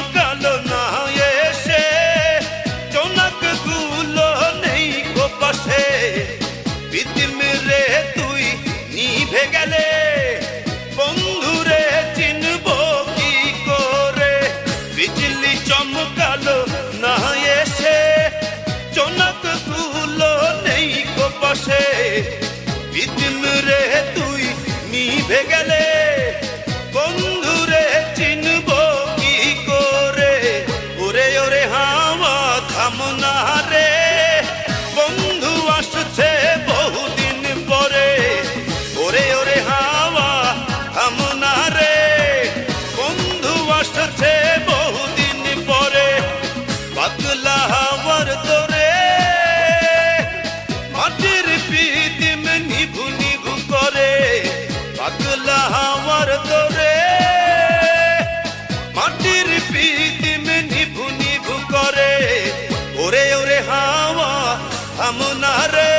চমকালো না এসে, জোনাক গুলো নেই গো পাশে, প্রীতিম রে তুই নিভে গেলে, বন্ধুরে চিনব কি করে। বিজলি চমকালো না এসে, জোনাক গুলো নেই গো পাশে, প্রীতিম রে তুই নিভে গেলে, বন্ধুরে চিনব কি করে। ওরে ওরে হাওয়া থামনা রে, বন্ধু আসছে বহুদিন পরে। ওরে ওরে হাওয়া থামনা রে, বন্ধু আসছে বহুদিন পরে। পাগলা হাওয়ার তোরে মাটির প্রীতিম নিভু নিভু করে। পাগলা হাওয়ার তোরে মাটির প্রীতিম নিভু নিভু করে। ওরে ওরে হাওয়া থামনা রে।